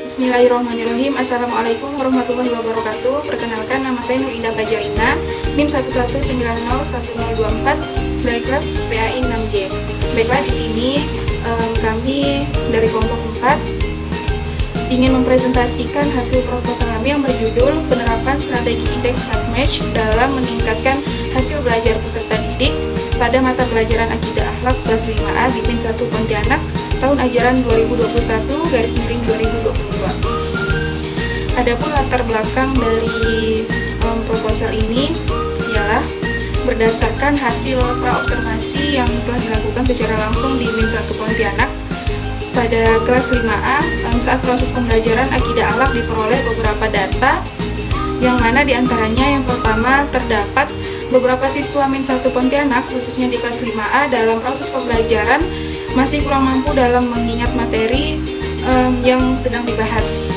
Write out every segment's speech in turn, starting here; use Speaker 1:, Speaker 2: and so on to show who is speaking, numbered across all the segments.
Speaker 1: Bismillahirrahmanirrahim. Assalamualaikum warahmatullahi wabarakatuh. Perkenalkan, nama saya Nur Indah Fajarina, NIM 1190124 dari kelas PAI 6G. Baiklah, di sini kami dari kelompok 4 ingin mempresentasikan hasil proposal kami yang berjudul penerapan strategi indeks smart match dalam meningkatkan hasil belajar peserta didik pada mata pelajaran akidah akhlak kelas 5A di PIN 1 Pontianak tahun ajaran 2021/2022. Adapun latar belakang dari proposal ini ialah berdasarkan hasil praobservasi yang telah dilakukan secara langsung di PIN 1 Pontianak pada kelas 5A saat proses pembelajaran akidah akhlak diperoleh beberapa data yang mana diantaranya yang pertama terdapat beberapa siswa PIN 1 Pontianak khususnya di kelas 5A dalam proses pembelajaran masih kurang mampu dalam mengingat materi yang sedang dibahas.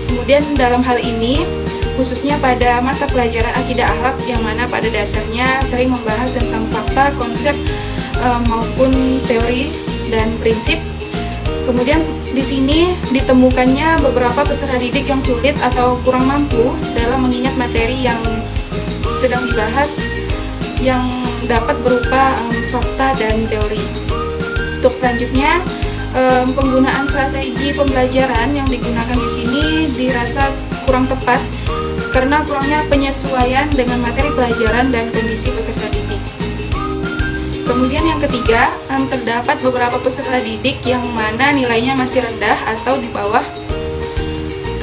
Speaker 1: Kemudian dalam hal ini khususnya pada mata pelajaran akidah akhlak yang mana pada dasarnya sering membahas tentang fakta, konsep maupun teori dan prinsip. Kemudian di sini ditemukannya beberapa peserta didik yang sulit atau kurang mampu dalam mengingat materi yang sedang dibahas yang dapat berupa fakta dan teori. Untuk selanjutnya, penggunaan strategi pembelajaran yang digunakan di sini dirasa kurang tepat karena kurangnya penyesuaian dengan materi pelajaran dan kondisi peserta didik. Kemudian yang ketiga, terdapat beberapa peserta didik yang mana nilainya masih rendah atau di bawah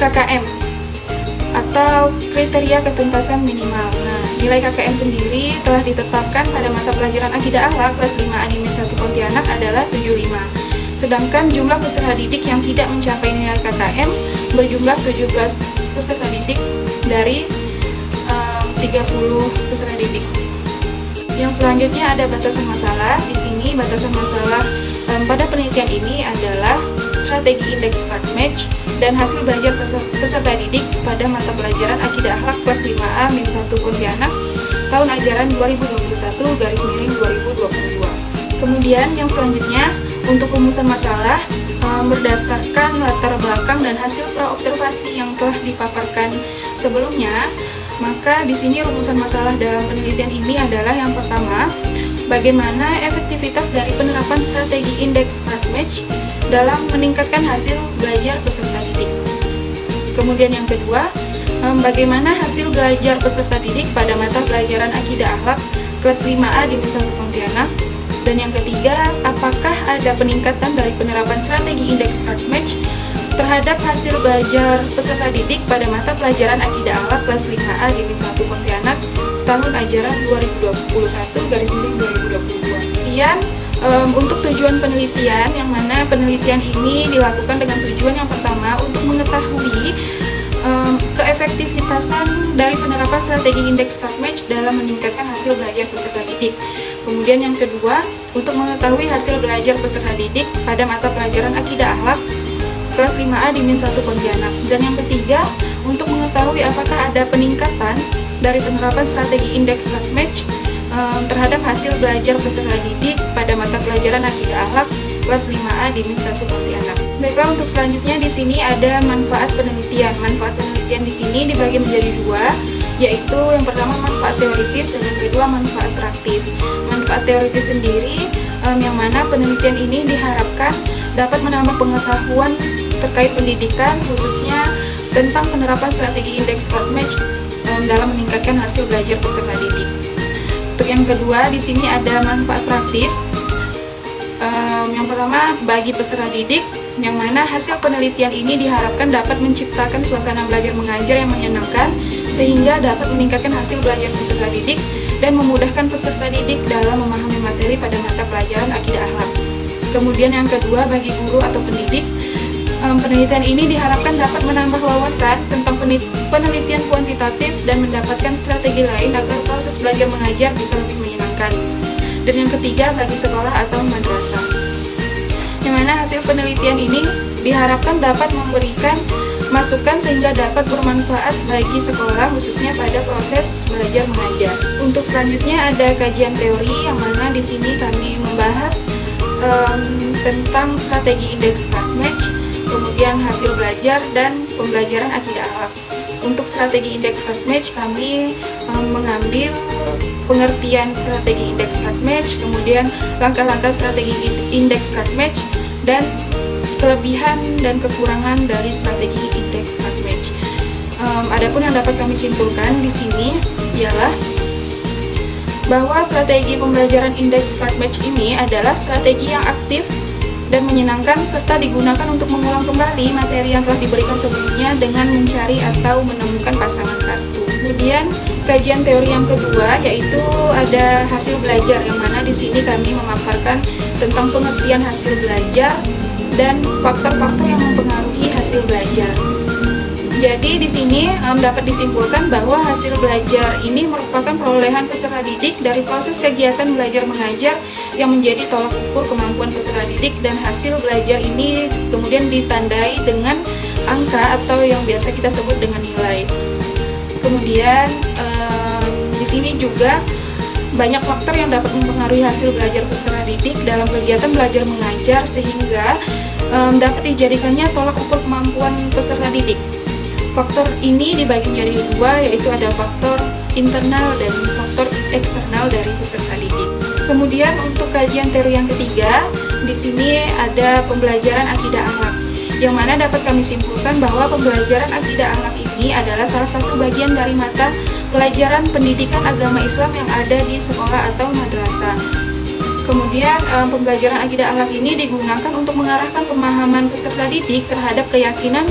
Speaker 1: KKM atau kriteria ketuntasan minimal. Nah, nilai KKM sendiri telah ditetapkan pada mata pelajaran akidah akhlak kelas 5A di PIN 1 Pontianak adalah 75. Sedangkan jumlah peserta didik yang tidak mencapai nilai KKM berjumlah 17 peserta didik dari 30 peserta didik. Yang selanjutnya ada batasan masalah. Di sini batasan masalah pada penelitian ini adalah strategi indeks smart match dan hasil belajar peserta didik pada mata pelajaran akidah akhlak kelas 5A PIN 1 Pontianak tahun ajaran 2021/2022. Kemudian yang selanjutnya untuk rumusan masalah berdasarkan latar belakang dan hasil praobservasi yang telah dipaparkan sebelumnya, maka di sini rumusan masalah dalam penelitian ini adalah yang pertama, bagaimana efektivitas dari penerapan strategi indeks smart match dalam meningkatkan hasil belajar peserta didik. Kemudian yang kedua, bagaimana hasil belajar peserta didik pada mata pelajaran akidah akhlak kelas 5A di PIN 1 Pontianak. Dan yang ketiga, apakah ada peningkatan dari penerapan strategi indeks smart match terhadap hasil belajar peserta didik pada mata pelajaran akidah akhlak kelas 5A di PIN 1 Pontianak tahun ajaran 2021/2022. Kemudian untuk tujuan penelitian, yang mana penelitian ini dilakukan dengan tujuan yang pertama untuk mengetahui keefektivitasan dari penerapan strategi indeks smart match dalam meningkatkan hasil belajar peserta didik. Kemudian yang kedua, untuk mengetahui hasil belajar peserta didik pada mata pelajaran akidah akhlak kelas 5A di PIN 1 Pontianak. Dan yang ketiga, untuk mengetahui apakah ada peningkatan dari penerapan strategi indeks smart match terhadap hasil belajar peserta didik pada mata pelajaran akidah akhlak kelas 5A di PIN 1 Pontianak. Baiklah, untuk selanjutnya di sini ada manfaat penelitian. Manfaat penelitian di sini dibagi menjadi dua, yaitu yang pertama manfaat teoritis dan yang kedua manfaat praktis. Manfaat teoritis sendiri yang mana penelitian ini diharapkan dapat menambah pengetahuan terkait pendidikan, khususnya tentang penerapan strategi indeks smart match dalam meningkatkan hasil belajar peserta didik. Untuk yang kedua, di sini ada manfaat praktis. Yang pertama bagi peserta didik, yang mana hasil penelitian ini diharapkan dapat menciptakan suasana belajar mengajar yang menyenangkan sehingga dapat meningkatkan hasil belajar peserta didik dan memudahkan peserta didik dalam memahami materi pada mata pelajaran akidah akhlak. Kemudian yang kedua, bagi guru atau pendidik, penelitian ini diharapkan dapat menambah wawasan tentang penelitian kuantitatif dan mendapatkan strategi lain agar proses belajar mengajar bisa lebih menyenangkan. Dan yang ketiga, bagi sekolah atau madrasah, yang mana hasil penelitian ini diharapkan dapat memberikan masukan sehingga dapat bermanfaat bagi sekolah khususnya pada proses belajar mengajar. Untuk selanjutnya ada kajian teori, yang mana di sini kami membahas tentang strategi indeks smart match kemudian hasil belajar, dan pembelajaran akidah akhlak. Untuk strategi indeks card match, kami mengambil pengertian strategi indeks card match, kemudian langkah-langkah strategi indeks card match, dan kelebihan dan kekurangan dari strategi indeks card match. Adapun yang dapat kami simpulkan di sini ialah bahwa strategi pembelajaran indeks card match ini adalah strategi yang aktif dan menyenangkan, serta digunakan untuk mengulang kembali materi yang telah diberikan sebelumnya dengan mencari atau menemukan pasangan kartu. Kemudian kajian teori yang kedua yaitu ada hasil belajar, yang mana di sini kami memaparkan tentang pengertian hasil belajar dan faktor-faktor yang mempengaruhi hasil belajar. Jadi di sini dapat disimpulkan bahwa hasil belajar ini merupakan perolehan peserta didik dari proses kegiatan belajar mengajar yang menjadi tolak ukur kemampuan peserta didik, dan hasil belajar ini kemudian ditandai dengan angka atau yang biasa kita sebut dengan nilai. Kemudian di sini juga banyak faktor yang dapat mempengaruhi hasil belajar peserta didik dalam kegiatan belajar mengajar sehingga dapat dijadikannya tolak ukur kemampuan peserta didik. Faktor ini dibagi menjadi dua, yaitu ada faktor internal dan faktor eksternal dari peserta didik. Kemudian untuk kajian teori yang ketiga, di sini ada pembelajaran akidah akhlak, yang mana dapat kami simpulkan bahwa pembelajaran akidah akhlak ini adalah salah satu bagian dari mata pelajaran pendidikan agama Islam yang ada di sekolah atau madrasah. Kemudian pembelajaran akidah akhlak ini digunakan untuk mengarahkan pemahaman peserta didik terhadap keyakinan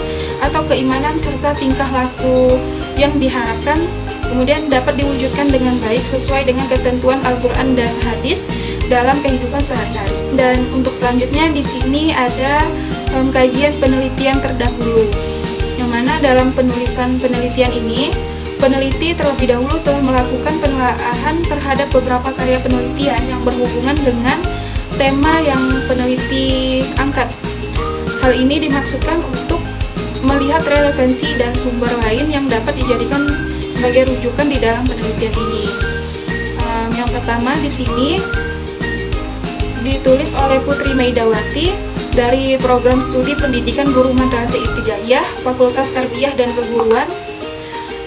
Speaker 1: atau keimanan serta tingkah laku yang diharapkan kemudian dapat diwujudkan dengan baik sesuai dengan ketentuan Al-Quran dan hadis dalam kehidupan sehari-hari. Dan untuk selanjutnya di sini ada kajian penelitian terdahulu, yang mana dalam penulisan penelitian ini peneliti terlebih dahulu telah melakukan penelaahan terhadap beberapa karya penelitian yang berhubungan dengan tema yang peneliti angkat. Hal ini dimaksudkan untuk melihat relevansi dan sumber lain yang dapat dijadikan sebagai rujukan di dalam penelitian ini. Yang pertama di sini ditulis oleh Putri Maidawati dari program studi pendidikan guru madrasah ibtidaiyah Fakultas Tarbiyah dan Keguruan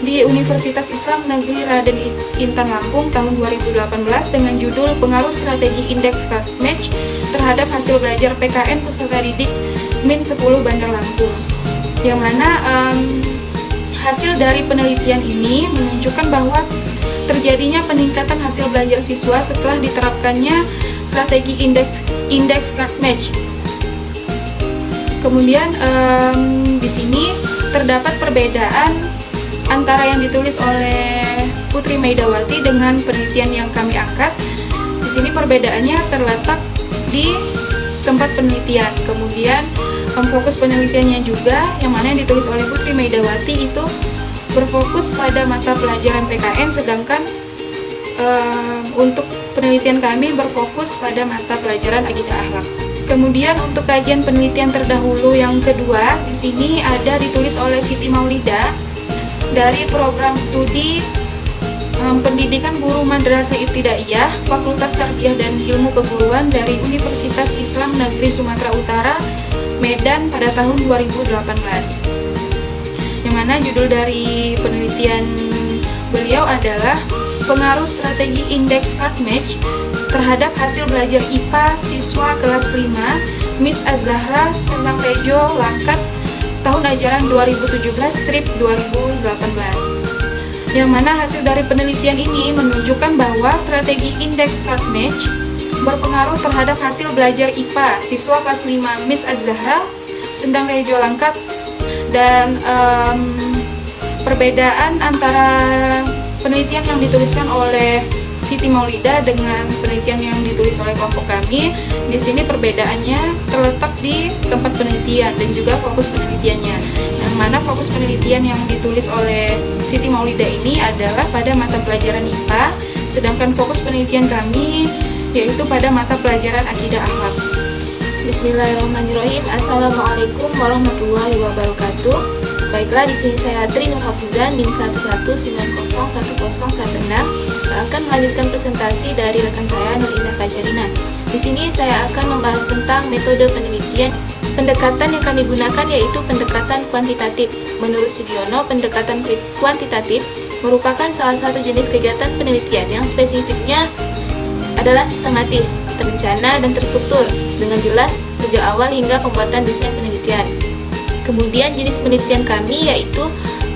Speaker 1: di Universitas Islam Negeri Raden Intan Lampung tahun 2018 dengan judul Pengaruh Strategi Indeks Card Match terhadap Hasil Belajar PKN Peserta Didik Min 10 Bandar Lampung. Yang mana hasil dari penelitian ini menunjukkan bahwa terjadinya peningkatan hasil belajar siswa setelah diterapkannya strategi indeks card match. Kemudian di sini terdapat perbedaan antara yang ditulis oleh Putri Maidawati dengan penelitian yang kami angkat. Di sini perbedaannya terletak di tempat penelitian. Kemudian fokus penelitiannya juga, yang mana yang ditulis oleh Putri Maidawati itu berfokus pada mata pelajaran PKN, sedangkan untuk penelitian kami berfokus pada mata pelajaran akidah akhlak. Kemudian untuk kajian penelitian terdahulu yang kedua, di sini ada ditulis oleh Siti Maulida dari program studi pendidikan guru madrasah ibtidaiyah Fakultas Tarbiyah dan Ilmu Keguruan dari Universitas Islam Negeri Sumatera Utara Medan pada tahun 2018. Yang mana judul dari penelitian beliau adalah Pengaruh Strategi Indeks Card Match terhadap hasil belajar IPA siswa kelas 5 Miss Az-Zahra Sendang Rejo Langkat tahun ajaran 2017/2018. Yang mana hasil dari penelitian ini menunjukkan bahwa strategi indeks card match berpengaruh terhadap hasil belajar IPA siswa kelas 5 Miss Az-Zahra Sendang Rejo Langkat, dan perbedaan antara penelitian yang dituliskan oleh Siti Maulida dengan penelitian yang ditulis oleh kelompok kami, di sini perbedaannya terletak di tempat penelitian dan juga fokus penelitiannya. Yang mana fokus penelitian yang ditulis oleh Siti Maulida ini adalah pada mata pelajaran IPA, sedangkan fokus penelitian kami yaitu pada mata pelajaran akidah akhlak.
Speaker 2: Bismillahirrahmanirrahim. Assalamualaikum warahmatullahi wabarakatuh. Baiklah, di sini saya Tri Nur Hafizan NIM 11901016 akan melanjutkan presentasi dari rekan saya Nur Indah Fajarina. Di sini saya akan membahas tentang metode penelitian. Pendekatan yang kami gunakan yaitu pendekatan kuantitatif. Menurut Sugiono, pendekatan kuantitatif merupakan salah satu jenis kegiatan penelitian yang spesifiknya adalah sistematis, terencana, dan terstruktur dengan jelas sejak awal hingga pembuatan desain penelitian. Kemudian jenis penelitian kami yaitu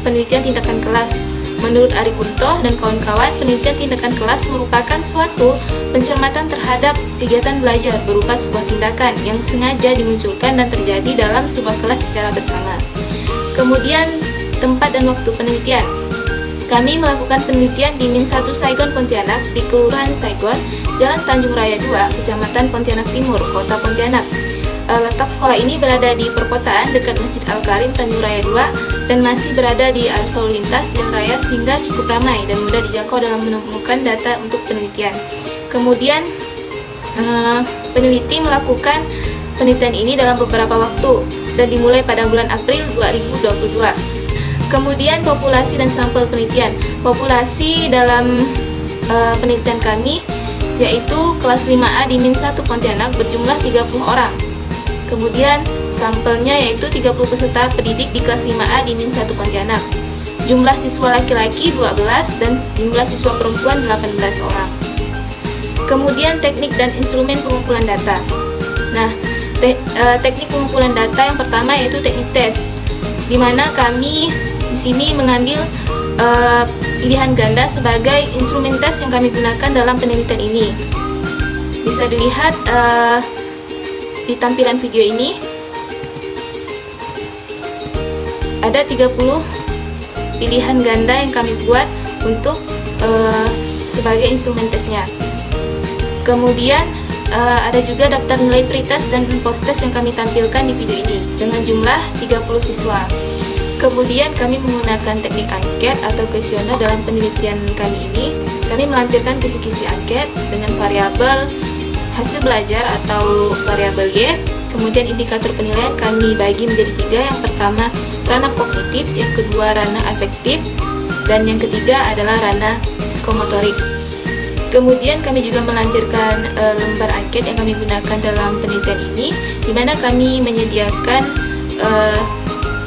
Speaker 2: penelitian tindakan kelas. Menurut Ari Kunto dan kawan-kawan, penelitian tindakan kelas merupakan suatu pencermatan terhadap kegiatan belajar berupa sebuah tindakan yang sengaja dimunculkan dan terjadi dalam sebuah kelas secara bersama. Kemudian, tempat dan waktu penelitian. Kami melakukan penelitian di Min 1 Saigon Pontianak di Kelurahan Saigon, Jalan Tanjung Raya 2, Kecamatan Pontianak Timur, Kota Pontianak. Letak sekolah ini berada di perkotaan dekat Masjid Al-Karim Tanjung Raya 2 dan masih berada di arus lalu lintas jalan raya sehingga cukup ramai dan mudah dijangkau dalam menemukan data untuk penelitian. Kemudian peneliti melakukan penelitian ini dalam beberapa waktu dan dimulai pada bulan April 2022. Kemudian populasi dan sampel penelitian. Populasi dalam penelitian kami yaitu kelas 5A di Min 1 Pontianak berjumlah 30 orang. Kemudian sampelnya yaitu 30 peserta pendidik di kelas 5A di Min 1 Pontianak. Jumlah siswa laki-laki 12 dan jumlah siswa perempuan 18 orang. Kemudian teknik dan instrumen pengumpulan data. Nah, teknik pengumpulan data yang pertama yaitu teknik tes, di mana kami di sini mengambil pilihan ganda sebagai instrumen tes yang kami gunakan dalam penelitian ini. Bisa dilihat di tampilan video ini ada 30 pilihan ganda yang kami buat untuk sebagai instrumen tesnya. Kemudian ada juga daftar nilai pretest dan post test yang kami tampilkan di video ini dengan jumlah 30 siswa. Kemudian kami menggunakan teknik angket atau kuesioner dalam penelitian kami ini. Kami melampirkan kisi-kisi angket dengan variabel hasil belajar atau variabel Y. Kemudian indikator penilaian kami bagi menjadi 3. Yang pertama ranah kognitif, yang kedua ranah afektif, dan yang ketiga adalah ranah psikomotorik. Kemudian kami juga melampirkan lembar angket yang kami gunakan dalam penelitian ini, di mana kami menyediakan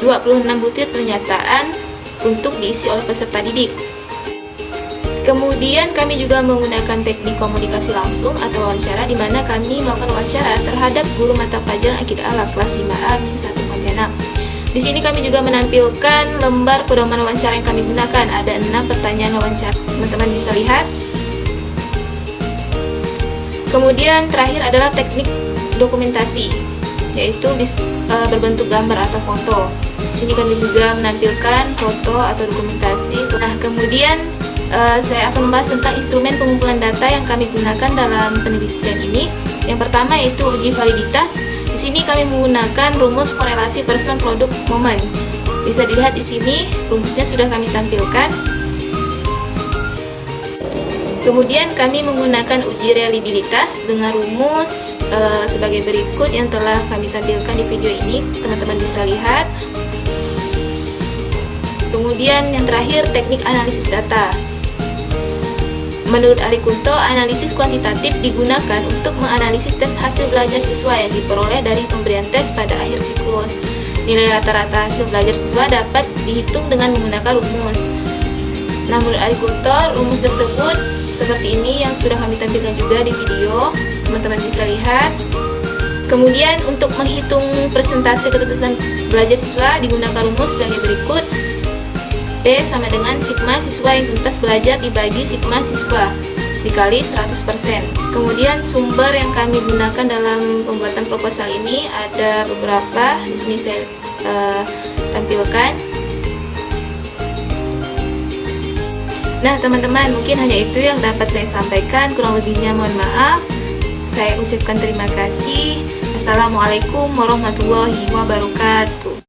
Speaker 2: 26 butir pernyataan untuk diisi oleh peserta didik. Kemudian kami juga menggunakan teknik komunikasi langsung atau wawancara, di mana kami melakukan wawancara terhadap guru mata pelajaran Akidah Akhlak kelas 5A Min 1 Pontianak. Di sini kami juga menampilkan lembar pedoman wawancara yang kami gunakan. Ada 6 pertanyaan wawancara. Teman-teman bisa lihat. Kemudian terakhir adalah teknik dokumentasi, yaitu berbentuk gambar atau foto. Di sini kami juga menampilkan foto atau dokumentasi. Nah, kemudian saya akan membahas tentang instrumen pengumpulan data yang kami gunakan dalam penelitian ini. Yang pertama yaitu uji validitas. Di sini kami menggunakan rumus korelasi person produk momen. Bisa dilihat di sini rumusnya sudah kami tampilkan. Kemudian kami menggunakan uji reliabilitas dengan rumus sebagai berikut yang telah kami tampilkan di video ini. Teman-teman bisa lihat. Kemudian yang terakhir teknik analisis data. Menurut Ari Kunto, analisis kuantitatif digunakan untuk menganalisis tes hasil belajar siswa yang diperoleh dari pemberian tes pada akhir siklus. Nilai rata-rata hasil belajar siswa dapat dihitung dengan menggunakan rumus. Nah, menurut Ari Kunto, rumus tersebut seperti ini yang sudah kami tampilkan juga di video. Teman-teman bisa lihat. Kemudian untuk menghitung persentase ketuntasan belajar siswa digunakan rumus sebagai berikut. P sama dengan sigma siswa yang tuntas belajar dibagi sigma siswa dikali 100%. Kemudian sumber yang kami gunakan dalam pembuatan proposal ini ada beberapa. Di sini saya tampilkan. Nah, teman-teman, mungkin hanya itu yang dapat saya sampaikan. Kurang lebihnya mohon maaf. Saya ucapkan terima kasih. Assalamualaikum warahmatullahi wabarakatuh.